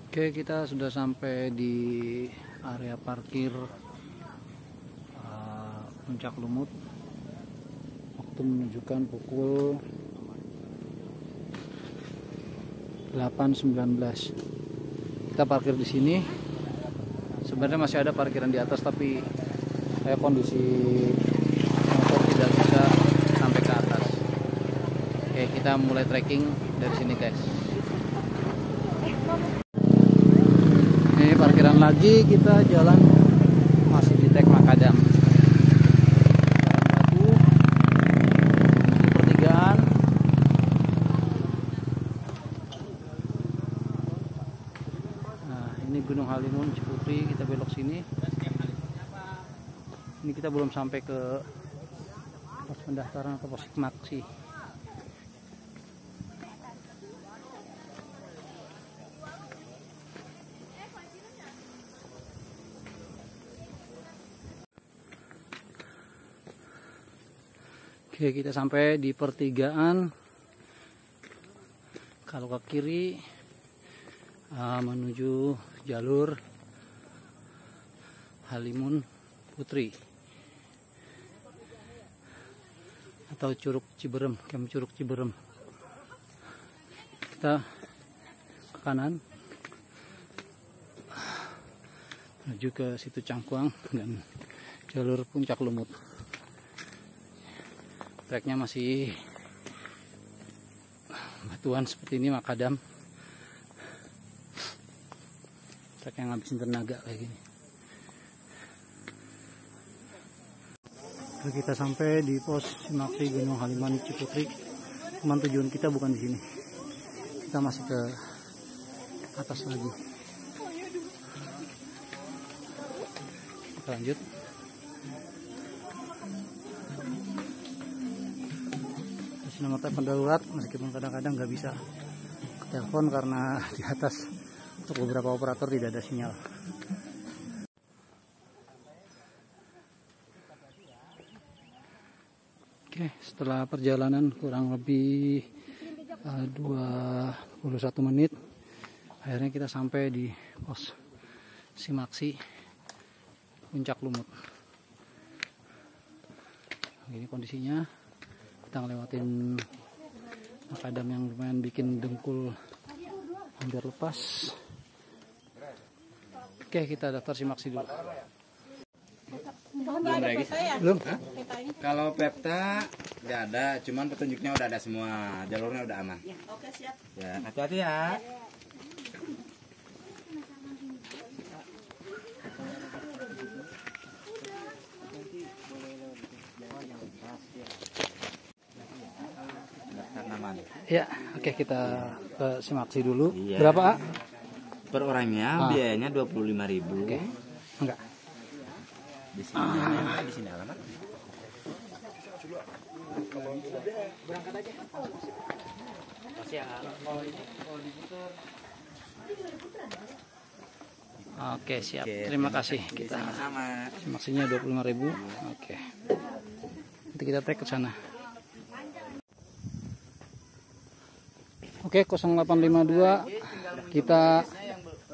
Oke, kita sudah sampai di area parkir Puncak Lumut. Waktu menunjukkan pukul 8.19. Kita parkir di sini. Sebenarnya masih ada parkiran di atas, tapi kayak kondisi motor tidak bisa sampai ke atas. Oke, kita mulai trekking dari sini, guys. Ini parkiran lagi, kita jalan masih di Tek Makadam. Batu di pertigaan. Nah, ini Gunung Halimun Ciputri, kita belok sini. Ini kita belum sampai ke pos pendaftaran atau pos Maksi. Oke, kita sampai di pertigaan. Kalau ke kiri menuju jalur Halimun Putri atau Curug Ciberem, Camp Curug Ciberem. Kita ke kanan menuju ke Situ Cangkuang dan jalur Puncak Lumut. Treknya masih batuan seperti ini, makadam. Trek yang ngabisin tenaga kayak gini. Lalu kita sampai di pos Simaksi Gunung Halimun Ciputri. Cuman tujuan kita bukan di sini. Kita masih ke atas lagi. Kita lanjut. Nomor telepon darurat, meskipun kadang-kadang nggak bisa telepon karena di atas untuk beberapa operator tidak ada sinyal. Oke, setelah perjalanan kurang lebih 21 menit, akhirnya kita sampai di pos Simaksi Puncak Lumut. Ini kondisinya. Kita ngelewatin makadam yang lumayan bikin dengkul hampir lepas. Oke, kita daftar Simaksi dulu. Belum lagi? Belum? Kalau peta nggak ada, cuman petunjuknya udah ada semua, jalurnya udah aman. Oke, siap. Ya, hati-hati ya. Ya, oke, kita ke Simaksi dulu. Iya. Berapa, A? Per orangnya biayanya 25.000. Oke. Enggak. Di sini, di sini alamat. Berangkat aja. Oke, siap. Oke, Terima kasih. Kita sama-sama. Simaksinya 25.000. Oke. Nanti kita trek ke sana. Oke, 0852 kita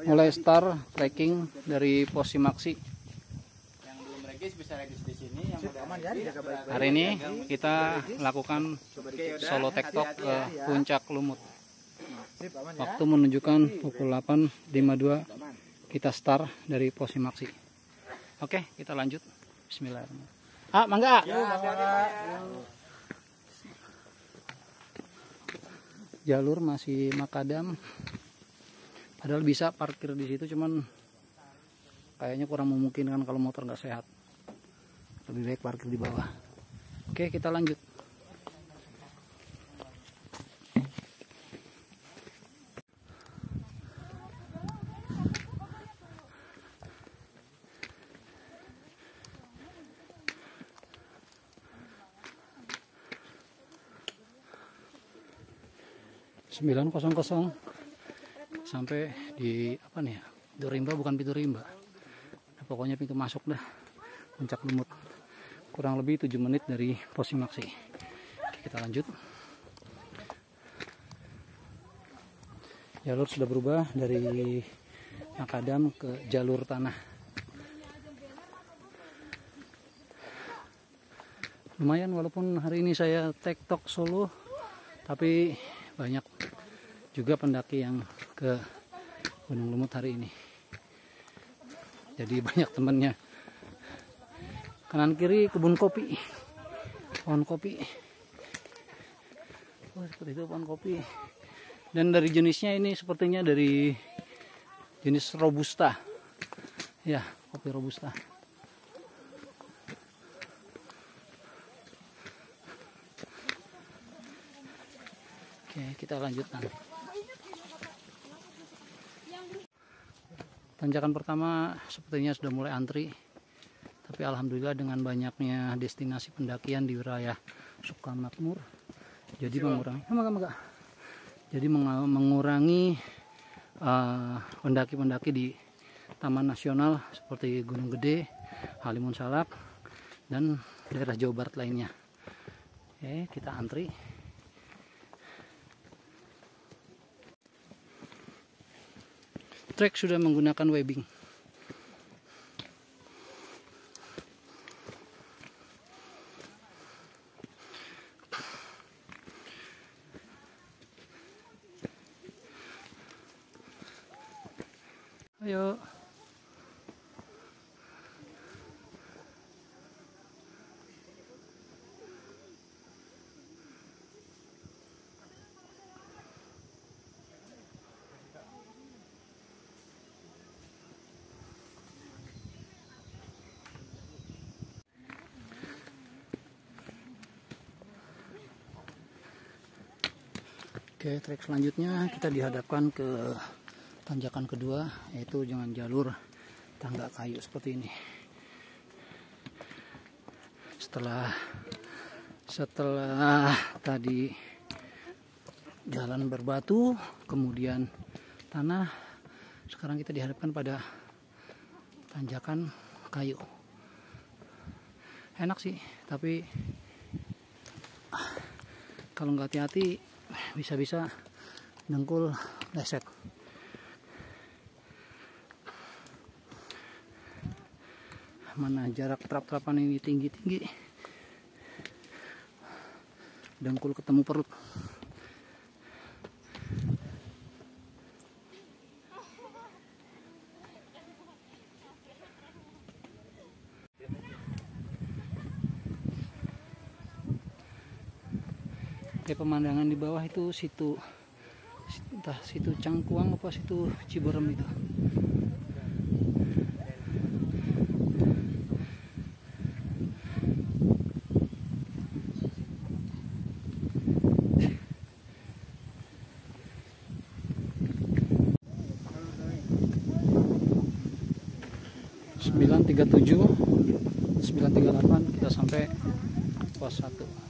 mulai start trekking dari pos Simaksi. Yang belum regis bisa regis di sini. Yang udah aman ya. Hari ini kita lakukan solo tektok ke Puncak Lumut. Waktu menunjukkan pukul 8.52 kita start dari pos Simaksi. Oke, kita lanjut. Bismillahirrahmanirrahim. Ah, mangga. Jalur masih makadam. Padahal bisa parkir di situ, cuman kayaknya kurang memungkinkan kalau motor nggak sehat. Lebih baik parkir di bawah. Oke, kita lanjut. Sembilan kosong sampai di apa nih ya, pintu rimba, bukan pintu rimba, nah, pokoknya pintu masuk dah Puncak Lumut. Kurang lebih 7 menit dari pos Simaksi. Oke, kita lanjut. Jalur sudah berubah dari makadam ke jalur tanah. Lumayan walaupun hari ini saya tektok solo, tapi banyak juga pendaki yang ke Gunung Lumut hari ini. Jadi banyak temannya. Kanan kiri kebun kopi, pohon kopi. Oh, seperti itu pohon kopi. Dan dari jenisnya ini sepertinya dari jenis robusta. Ya, kopi robusta. Oke, kita lanjutkan. Tanjakan pertama sepertinya sudah mulai antri. Tapi alhamdulillah dengan banyaknya destinasi pendakian di wilayah Sukamakmur, jadi mengurangi pendaki-pendaki di Taman Nasional seperti Gunung Gede, Halimun Salak, dan daerah Jawa Barat lainnya. Oke, kita antri. Trek sudah menggunakan webbing. Ayo. Oke, trek selanjutnya kita dihadapkan ke tanjakan kedua, yaitu dengan jalur tangga kayu seperti ini. Setelah tadi jalan berbatu, kemudian tanah, sekarang kita dihadapkan pada tanjakan kayu. Enak sih, tapi kalau nggak hati-hati bisa-bisa dengkul leset. Mana jarak trap-trapan ini tinggi-tinggi, dengkul ketemu perut. Kayak pemandangan di bawah itu entah situ Cangkuang apa situ Ciberem itu. Sembilan 938 kita sampai pos 1.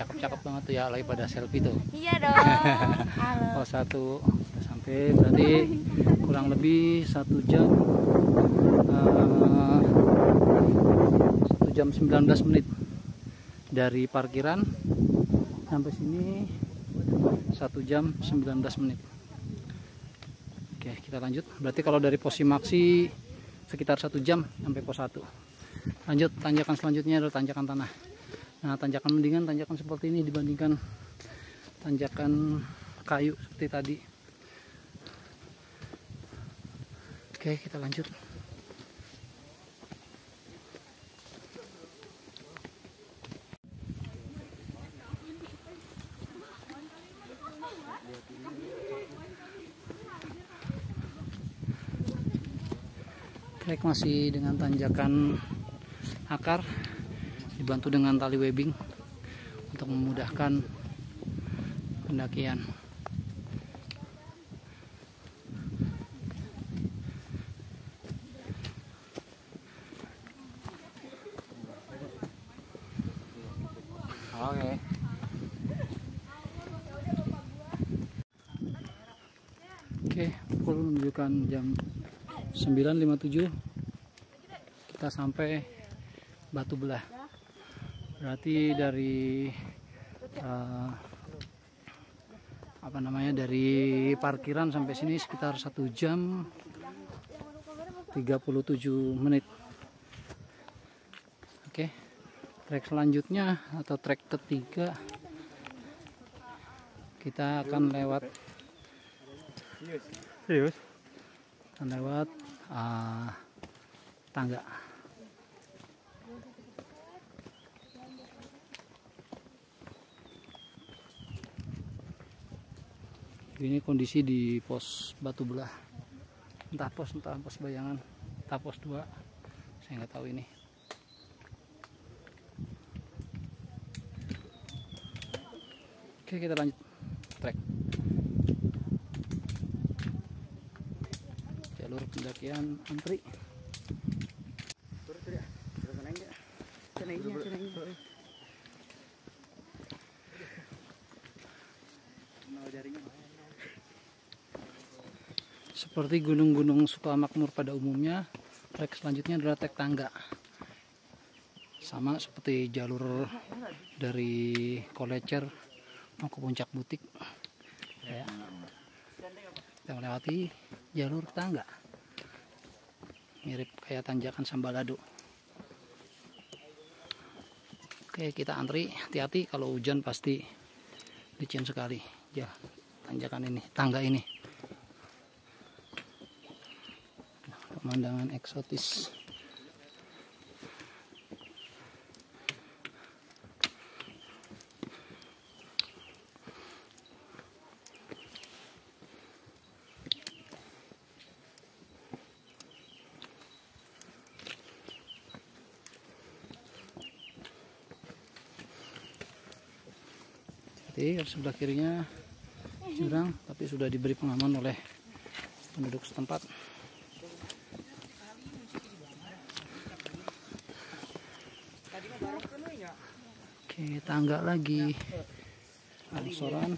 Cakep-cakep banget tuh ya, lagi pada selfie tuh. Iya dong. Halo. Pos 1 kita sampai, berarti kurang lebih 1 jam 1 jam 19 menit dari parkiran sampai sini. 1 jam 19 menit. Oke, kita lanjut. Berarti kalau dari pos Simaksi sekitar 1 jam sampai pos 1. Lanjut, tanjakan selanjutnya adalah tanjakan tanah. Nah, tanjakan mendingan tanjakan seperti ini dibandingkan tanjakan kayu seperti tadi. Oke, kita lanjut. Trek masih dengan tanjakan akar, dibantu dengan tali webbing untuk memudahkan pendakian. Oke, pukul menunjukkan jam 9.57. Kita sampai Batu Belah. Berarti dari dari parkiran sampai sini sekitar 1 jam 37 menit. Oke, trek selanjutnya atau trek ketiga kita akan lewat tangga. Ini kondisi di pos Batu Belah, entah pos Bayangan, entah pos 2, saya nggak tahu ini. Oke, kita lanjut trek. Jalur pendakian antri. Seperti gunung-gunung Sukamakmur pada umumnya, trek selanjutnya adalah trek tangga. Sama seperti jalur dari Kolecer mau ke Puncak Butik. Ya. Kita melewati jalur tangga. Mirip kayak tanjakan Sambalado. Oke, kita antri. Hati-hati kalau hujan pasti licin sekali. Ya, tanjakan ini, tangga ini. Pemandangan eksotis. Jadi sebelah kirinya jurang, tapi sudah diberi pengaman oleh penduduk setempat. Oke, tangga lagi, longsoran.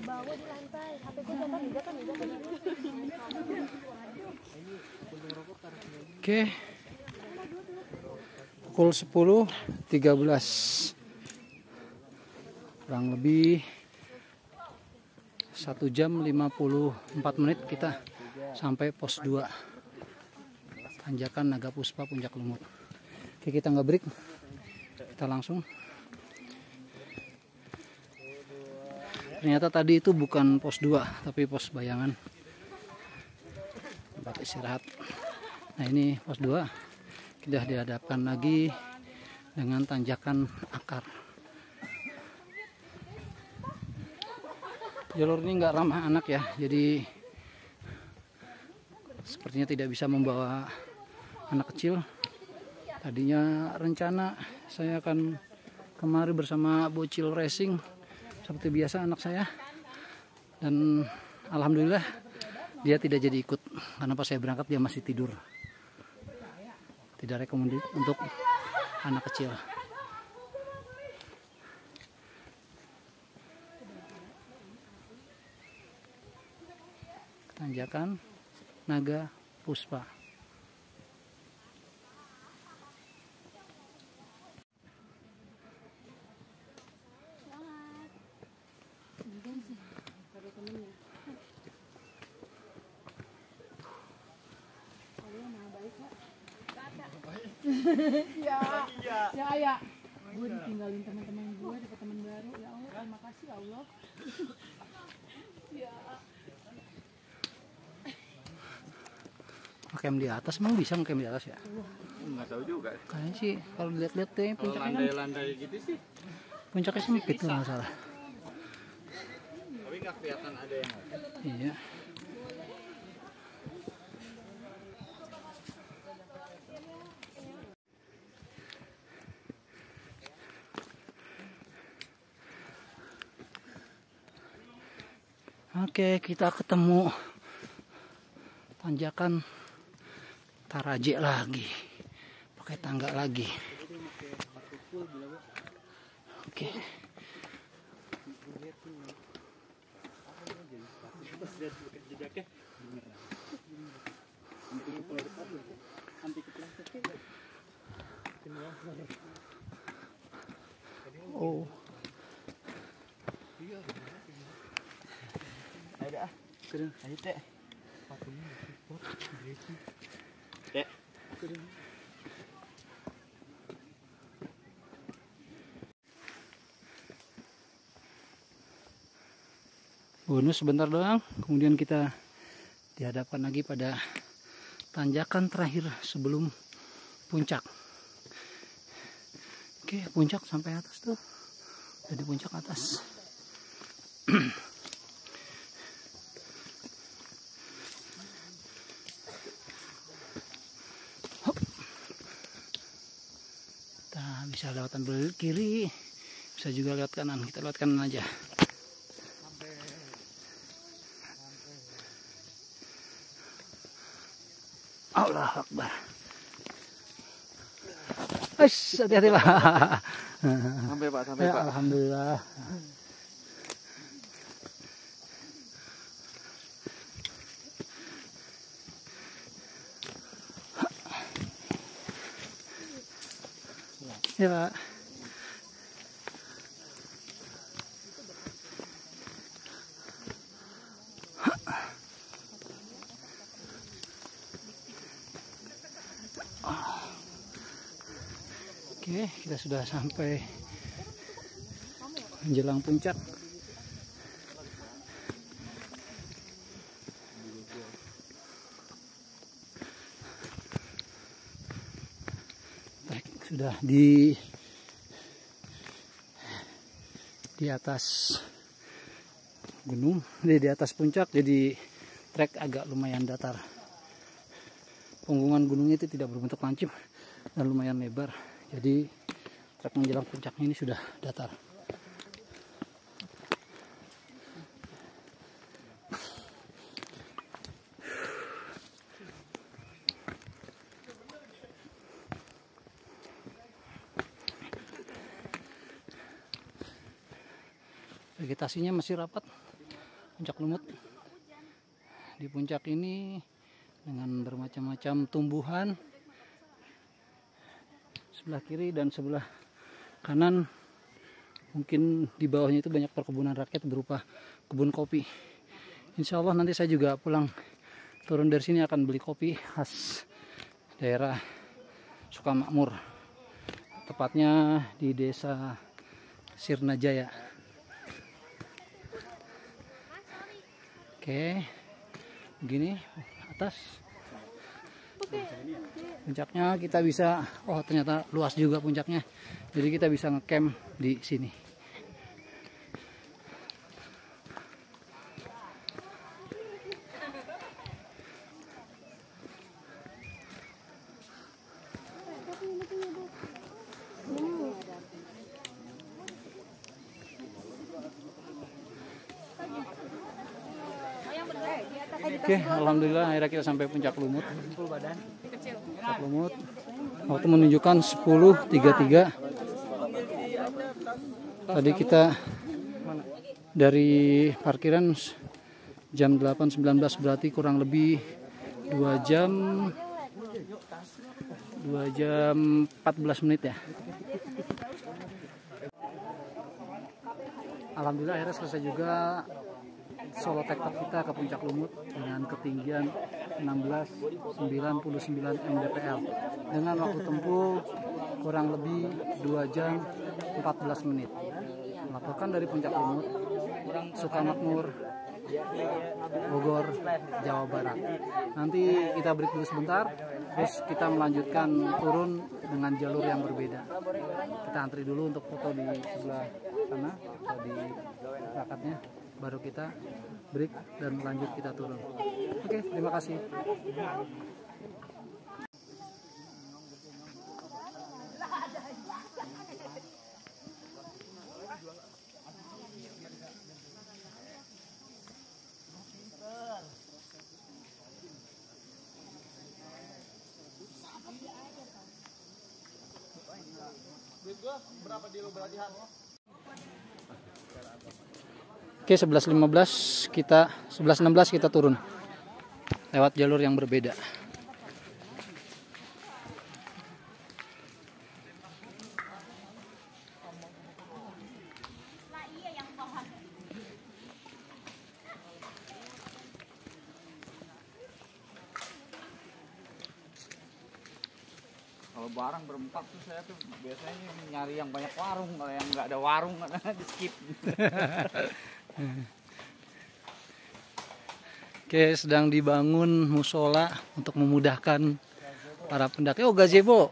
Bawa di lantai, HP gue jatuh. Oke, pukul 10.13, kurang lebih 1 jam 54 menit kita sampai pos 2 tanjakan Naga Puspa Puncak Lumut. Oke, kita nggak break, kita langsung. Ternyata tadi itu bukan pos 2 tapi pos Bayangan, tempat istirahat. Nah, ini pos 2 kita dihadapkan lagi dengan tanjakan akar. Jalur ini nggak ramah anak ya, jadi sepertinya tidak bisa membawa anak kecil. Tadinya rencana saya akan kemari bersama Bocil Racing seperti biasa anak saya, dan alhamdulillah dia tidak jadi ikut karena pas saya berangkat dia masih tidur. Tidak rekomendasi untuk anak kecil. Tanjakan Naga Puspa. Ya. Gue ditinggalin teman-teman gue, dapat teman baru. Ya Allah, terima kasih ya Allah. Ya. Camp di atas emang bisa camp di atas ya? Nggak tahu juga. Kayaknya sih kalau dilihat-lihat deh puncaknya kan Landai-landai gitu sih. puncaknya sempit tuh nggak salah. Tapi nggak kelihatan ada yang. Iya. Oke, kita ketemu tanjakan Taraje lagi. Pakai tangga lagi. Oke. Oh. Ada ah. Keren. Ayo teh. Teh. Bonus sebentar doang, kemudian kita dihadapkan lagi pada tanjakan terakhir sebelum puncak. Oke, puncak sampai atas tuh. Udah di puncak atas. Hop. Kita bisa lewat ambil kiri, bisa juga lewat kanan. Kita lewat kanan aja. Allah Akbar. Hati-hati Pak. Sampai Pak, sampai Ya, Pak. alhamdulillah. Ya Pak. Oke, kita sudah sampai menjelang puncak. Baik, sudah di atas gunung, di atas puncak, jadi trek agak lumayan datar. Punggungan gunungnya itu tidak berbentuk lancip dan lumayan lebar. Jadi trek menjelang puncaknya ini sudah datar. Vegetasinya masih rapat, puncak lumut. Di puncak ini dengan bermacam-macam tumbuhan. Sebelah kiri dan sebelah kanan mungkin di bawahnya itu banyak perkebunan rakyat berupa kebun kopi. Insya Allah nanti saya juga pulang turun dari sini akan beli kopi khas daerah Sukamakmur, tepatnya di desa Sirnajaya. Oke, begini atas. Puncaknya kita bisa, oh ternyata luas juga puncaknya, jadi kita bisa ngecamp di sini. Oke, alhamdulillah akhirnya kita sampai puncak lumut. Puncak lumut. Waktu menunjukkan 10.33. Tadi kita dari parkiran jam 8.19, berarti kurang lebih 2 jam 14 menit ya. Alhamdulillah akhirnya selesai juga solo tektok kita ke puncak lumut dengan ketinggian 1699 mdpl dengan waktu tempuh kurang lebih 2 jam 14 menit. Melaporkan dari puncak lumut, Sukamakmur, Bogor, Jawa Barat. Nanti kita break dulu sebentar, terus kita melanjutkan turun dengan jalur yang berbeda. Kita antri dulu untuk foto di sebelah sana atau di plakatnya, baru kita break dan lanjut kita turun. Oke, terima kasih. Oke, 11.15 kita 11.16 kita turun lewat jalur yang berbeda. Kalau barang berempat tuh saya tuh biasanya nyari yang banyak warung, kalau yang nggak ada warung di skip. Oke, sedang dibangun musola untuk memudahkan para pendaki. Oh, gazebo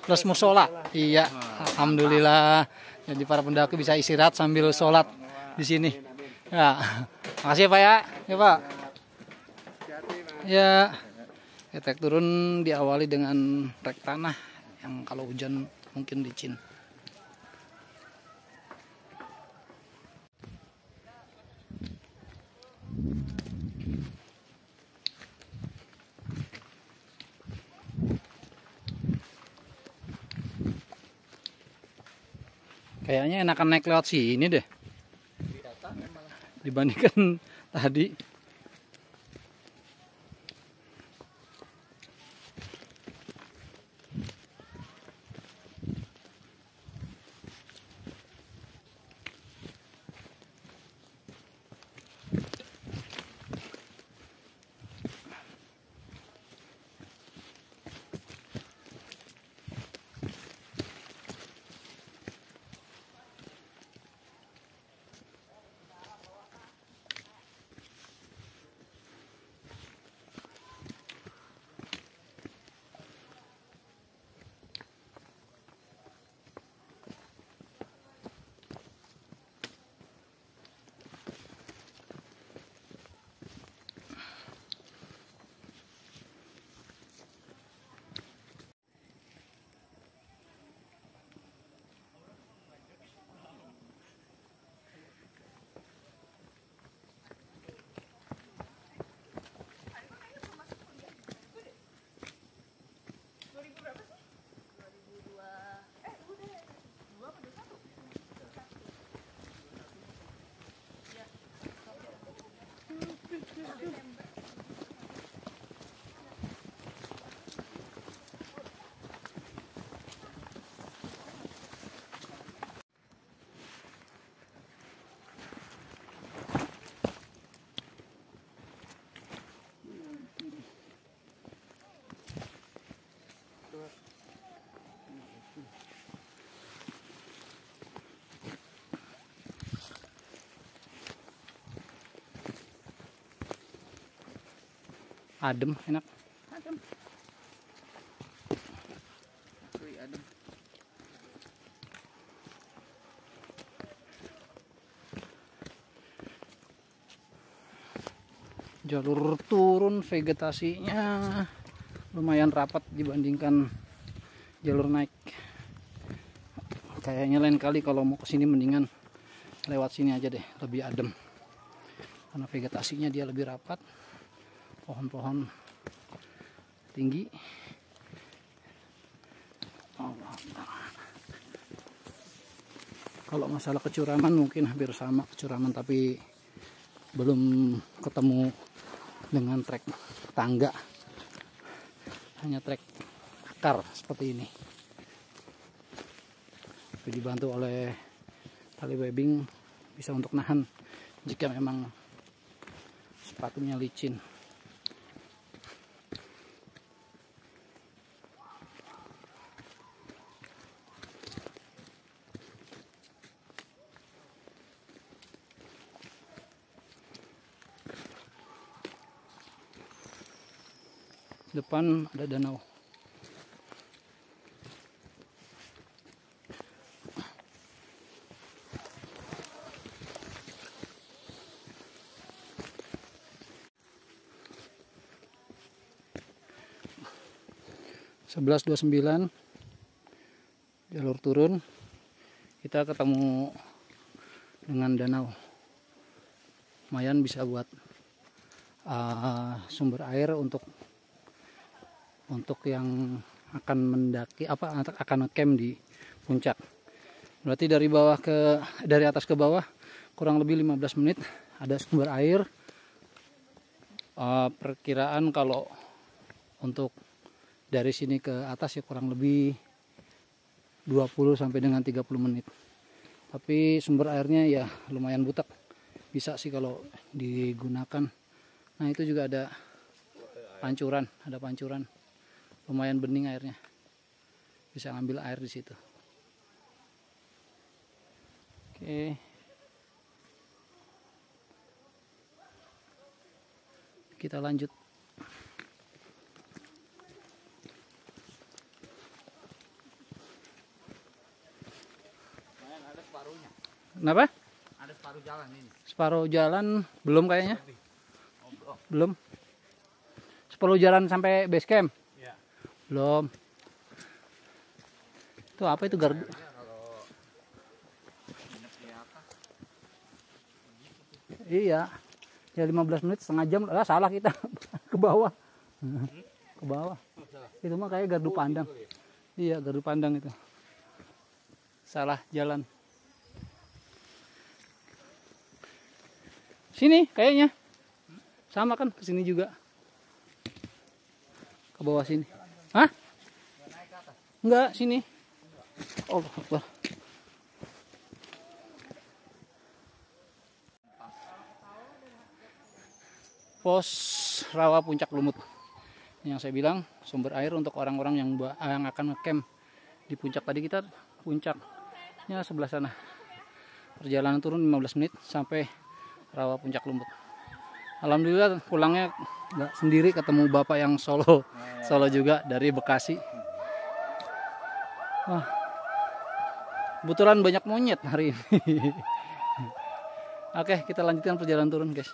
plus musola. Iya, alhamdulillah. Jadi para pendaki bisa istirahat sambil sholat di sini. Ya, makasih ya Pak ya. Ya Pak. Ya, trek turun diawali dengan trek tanah yang kalau hujan mungkin licin. Kayaknya enakan naik lewat sini deh dibandingkan tadi. Adem, enak. Adem. Adem. Jalur turun vegetasinya lumayan rapat dibandingkan jalur naik. Kayaknya lain kali kalau mau kesini mendingan lewat sini aja deh, lebih adem karena vegetasinya dia lebih rapat, pohon-pohon tinggi. Kalau masalah kecuraman mungkin hampir sama kecuraman, tapi belum ketemu dengan trek tangga, hanya trek akar seperti ini. Tapi dibantu oleh tali webbing bisa untuk nahan jika memang sepatunya licin. Depan ada danau. (11.29) jalur turun, kita ketemu dengan danau. Lumayan bisa buat sumber air untuk yang akan mendaki akan camp di puncak. Berarti dari atas ke bawah kurang lebih 15 menit ada sumber air. Perkiraan kalau untuk dari sini ke atas ya kurang lebih 20 sampai dengan 30 menit. Tapi sumber airnya ya lumayan butek. Bisa sih kalau digunakan. Nah, itu juga ada pancuran. Lumayan bening airnya. Bisa ngambil air di situ. Oke. Kita lanjut. Ada separuhnya. Kenapa? Ada separuh jalan ini. Separuh jalan belum kayaknya. Belum. Separuh jalan sampai base camp. Ya. Belum. Itu apa itu gardu? Iya. Ya 15 menit setengah jam. Salah kita. Ke bawah. Ke bawah. Itu mah kayak gardu pandang. Iya, gardu pandang itu. Salah jalan. Sini kayaknya. Sama kan ke sini juga. Ke bawah sini. Hah? Enggak, sini. Oh, Akbar. Pos rawa puncak Lumut. Yang saya bilang sumber air untuk orang-orang yang akan ngecamp di puncak. Tadi kita puncaknya sebelah sana. Perjalanan turun 15 menit sampai rawa puncak Lumut. Alhamdulillah pulangnya nggak sendiri, ketemu bapak yang solo juga dari Bekasi. Wah, kebetulan banyak monyet hari ini. Oke, kita lanjutkan perjalanan turun, guys.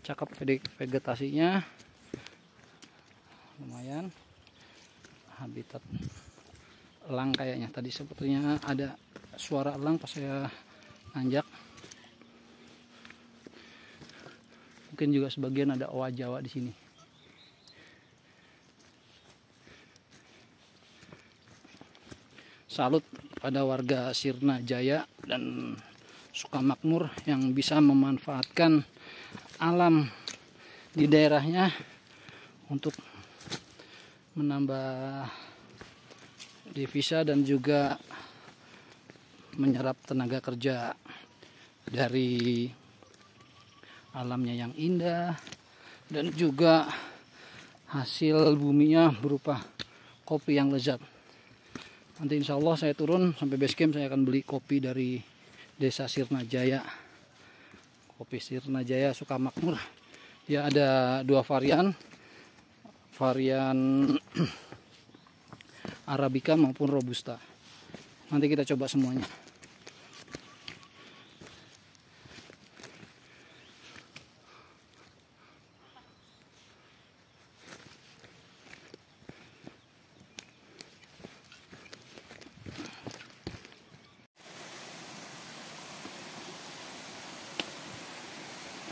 Cakep vegetasinya, lumayan. Habitat elang kayaknya, tadi sepertinya ada suara elang pas saya nanjak. Mungkin juga sebagian ada owa Jawa di sini. Salut pada warga Sirna Jaya dan Sukamakmur yang bisa memanfaatkan alam di daerahnya untuk menambah devisa dan juga menyerap tenaga kerja dari alamnya yang indah, dan juga hasil buminya berupa kopi yang lezat. Nanti insya Allah saya turun sampai base camp, saya akan beli kopi dari Desa Sirna Jaya. Kopi Sirna Jaya Sukamakmur. Ya, ada dua varian Arabica maupun Robusta. Nanti kita coba semuanya.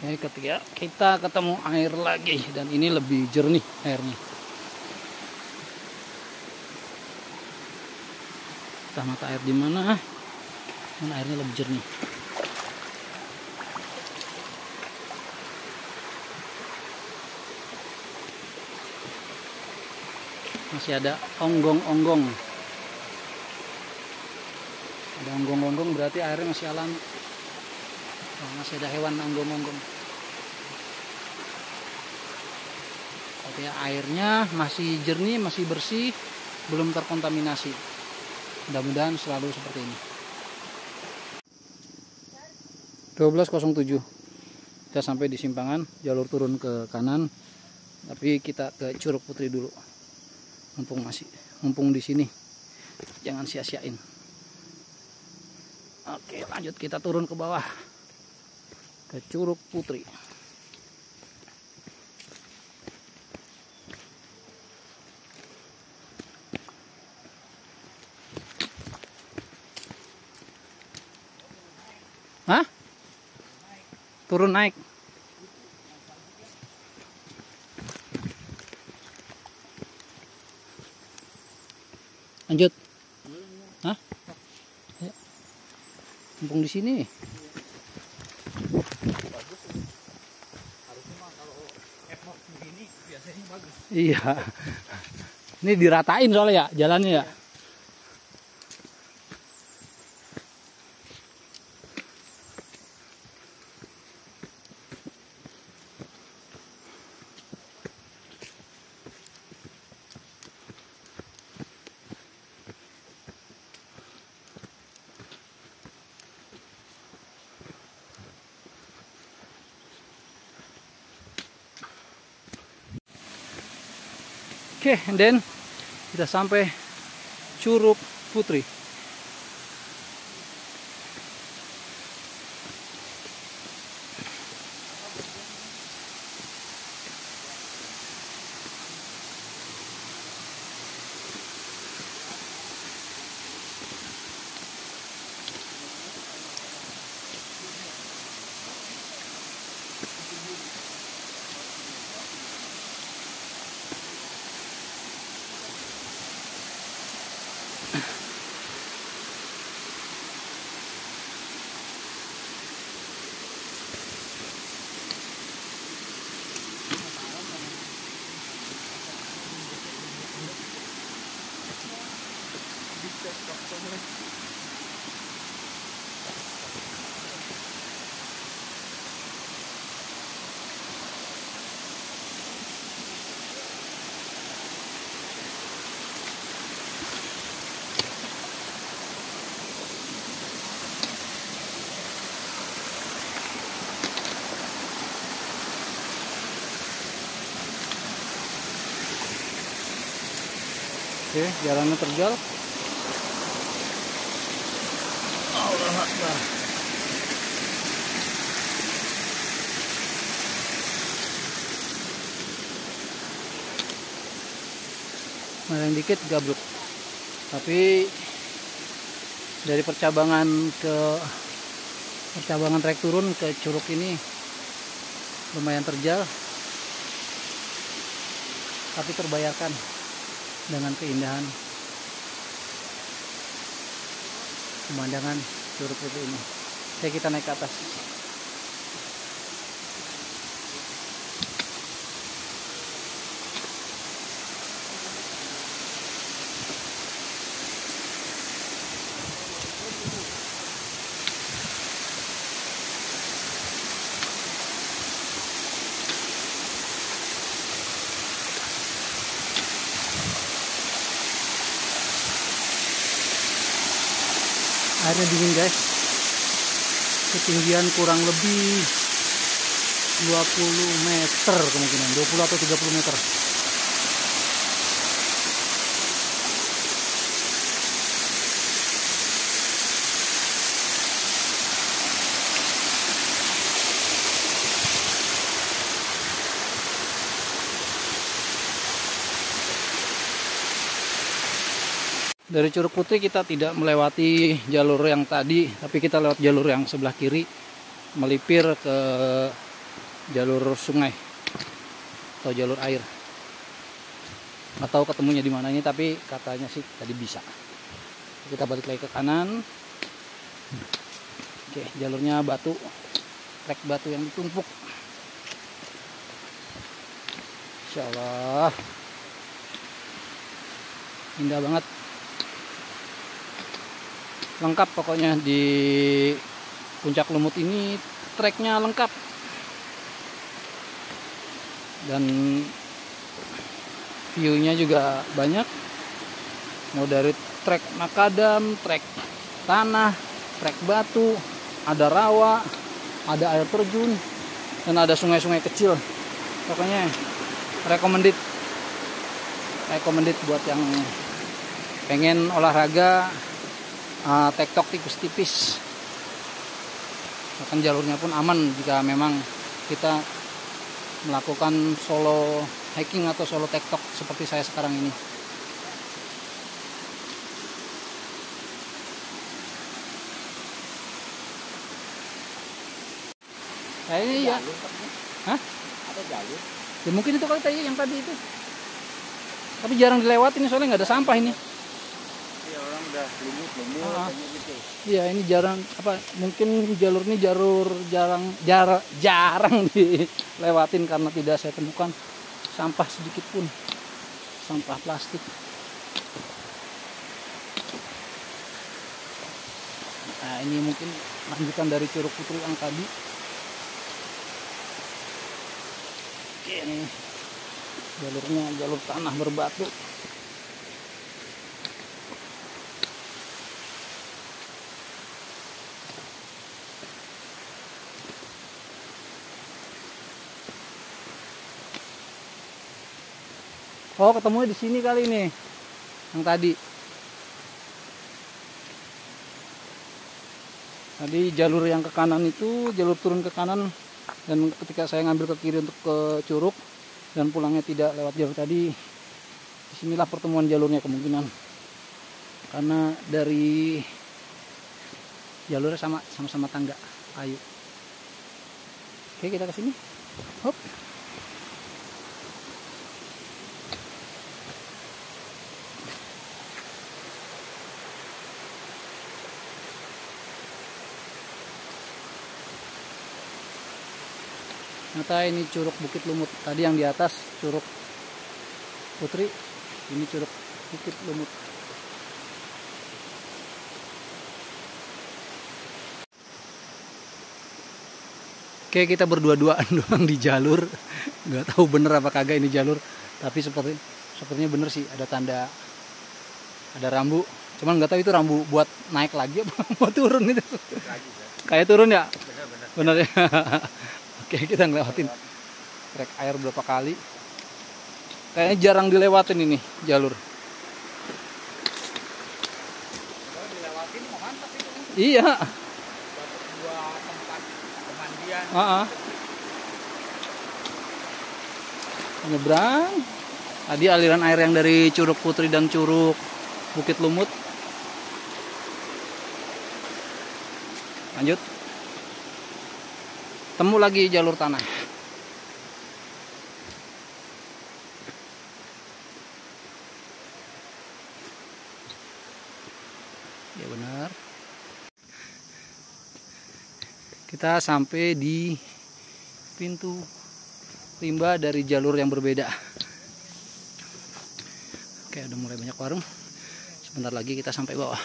Oke, ketika kita ketemu air lagi, dan ini lebih jernih airnya. Entah mata air di mana, dan airnya lebih jernih. Masih ada onggong-onggong. Ada onggong-onggong, berarti airnya masih alami. Oh, masih ada hewan onggong-onggong. Oke, airnya masih jernih, masih bersih, belum terkontaminasi. Mudah-mudahan selalu seperti ini. 12.07. Kita sampai di simpangan, jalur turun ke kanan. Tapi kita ke Curug Putri dulu. Mumpung di sini. Jangan sia-siain. Oke, lanjut kita turun ke bawah. Ke Curug Putri. turun naik. Lanjut. Hah? Ayo. Mumpung di sini. Iya. Ini diratain soalnya ya jalannya ya. Oke, and then kita sampai Curug Putri. Oke, jalannya terjal. Allah Akbar. Main dikit gabruk. Tapi dari percabangan trek turun ke curug ini lumayan terjal. Tapi terbayarkan dengan keindahan pemandangan Curug Putri ini. Oke, kita naik ke atas. Airnya dingin guys, ketinggian kurang lebih 20 meter kemungkinan, 20 atau 30 meter. Dari Curug Putri kita tidak melewati jalur yang tadi, tapi kita lewat jalur yang sebelah kiri, melipir ke jalur sungai atau jalur air. Nggak tahu ketemunya di mana ini, tapi katanya sih tadi bisa. Kita balik lagi ke kanan. Oke, jalurnya batu, trek batu yang ditumpuk. Insya Allah indah banget. Lengkap pokoknya di Puncak Lumut ini, treknya lengkap dan view-nya juga banyak. Mau dari trek makadam, trek tanah, trek batu, ada rawa, ada air terjun, dan ada sungai-sungai kecil. Pokoknya recommended buat yang pengen olahraga tektok tipis-tipis. Bahkan jalurnya pun aman jika memang kita melakukan solo hiking atau solo tektok seperti saya sekarang ini. Kayaknya iya. Hah? Ada jalur. Ya mungkin itu kali tadi yang tadi itu. Tapi jarang dilewatin soalnya nggak ada sampah ini. Iya, orang udah lumut kayaknya gitu. Iya, ini jarang apa? Mungkin jalur ini jarang dilewatin karena tidak saya temukan sampah sedikit pun. Sampah plastik. Nah, ini mungkin lanjutan dari Curug Putri yang tadi. Oke, ini jalurnya jalur tanah berbatu. Oh, ketemunya di sini kali ini yang tadi. Tadi jalur yang ke kanan itu jalur turun ke kanan, dan ketika saya ngambil ke kiri untuk ke Curug dan pulangnya tidak lewat jalur tadi, disinilah pertemuan jalurnya kemungkinan, karena dari jalurnya sama-sama tangga kayu. Oke, kita ke sini. Hop. Ternyata ini Curug Bukit Lumut. Tadi yang di atas Curug Putri, ini Curug Bukit Lumut. Oke, kita berdua-duaan doang di jalur. Nggak tahu bener apa kagak ini jalur, tapi sepertinya bener sih, ada tanda, ada rambu. Cuman nggak tahu itu rambu buat naik lagi apa buat turun itu. Kayak turun ya? Bener ya. Oke, kita ngelewatin trek air berapa kali. Kayaknya jarang dilewatin ini jalur. Kalau dilewatin mau mantap itu. Iya. Dapat 2 tempat pemandian. Nyebrang. Tadi aliran air yang dari Curug Putri dan Curug Bukit Lumut. Lanjut. Temu lagi jalur tanah. Ya benar. Kita sampai di pintu rimba dari jalur yang berbeda. Oke, udah mulai banyak warung. Sebentar lagi kita sampai bawah.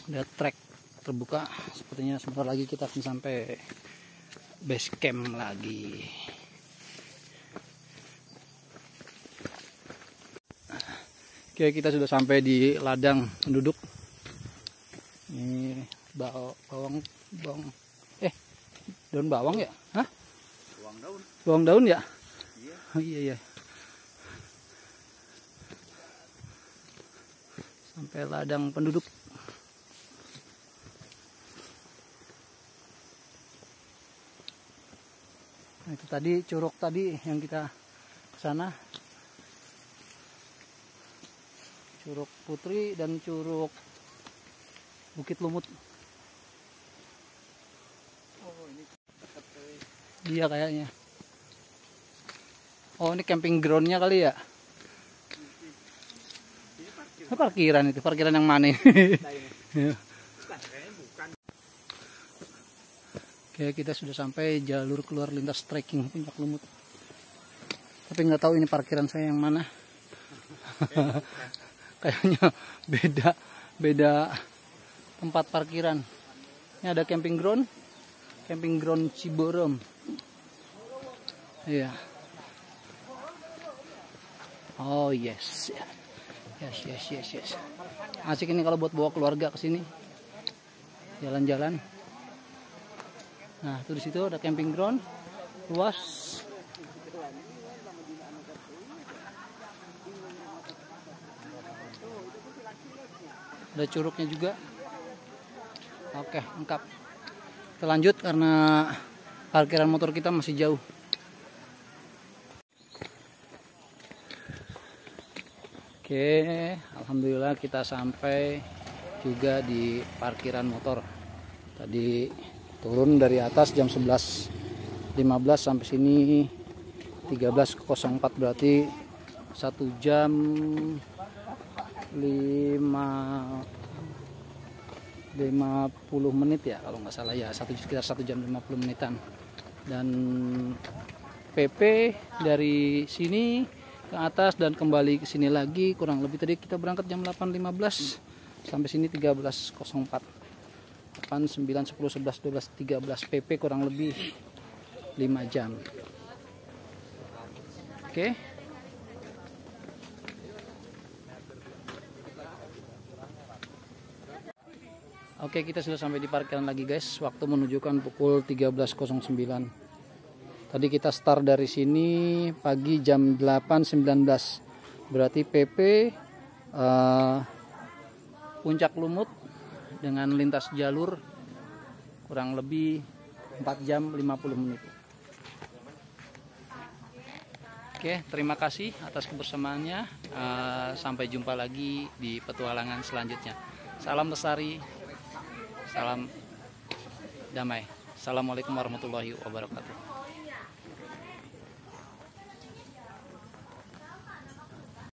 Ada trek terbuka, sepertinya sebentar lagi kita akan sampai base camp lagi. Oke, kita sudah sampai di ladang penduduk. Ini bawang daun bawang ya? Hah? Bawang daun ya? Iya. Oh, iya. Sampai ladang penduduk. Nah, itu tadi curug tadi yang kita ke sana. Curug Putri dan Curug Bukit Lumut. Oh, ini iya kayaknya. Oh, ini camping groundnya kali ya? Ini parkiran itu, parkiran yang mana? Oke, kita sudah sampai jalur keluar lintas trekking Puncak Lumut. Tapi nggak tahu ini parkiran saya yang mana. Kayaknya beda tempat parkiran. Ini ada camping ground Ciborem. Iya. Oh yes. Yes. Asik ini kalau buat bawa keluarga ke sini. Jalan-jalan. Nah, tuh di situ ada camping ground luas. Ada curugnya juga. Oke, lengkap. Kita lanjut karena parkiran motor kita masih jauh. Oke, alhamdulillah kita sampai juga di parkiran motor. Tadi turun dari atas jam 11.15 sampai sini 13.04, berarti 1 jam 50 menit ya kalau nggak salah ya, sekitar 1 jam 50 menitan. Dan PP dari sini ke atas dan kembali ke sini lagi kurang lebih, tadi kita berangkat jam 8.15 sampai sini 13.04, 8, 9, 10, 11, 12, 13 PP kurang lebih 5 jam. Oke. Oke, kita sudah sampai di parkiran lagi guys. Waktu menunjukkan pukul 13.09. Tadi kita start dari sini pagi jam 8.19. Berarti PP Puncak Lumut dengan lintas jalur kurang lebih 4 jam 50 menit. Oke, terima kasih atas kebersamaannya. Sampai jumpa lagi di petualangan selanjutnya. Salam lestari, salam damai. Assalamualaikum warahmatullahi wabarakatuh.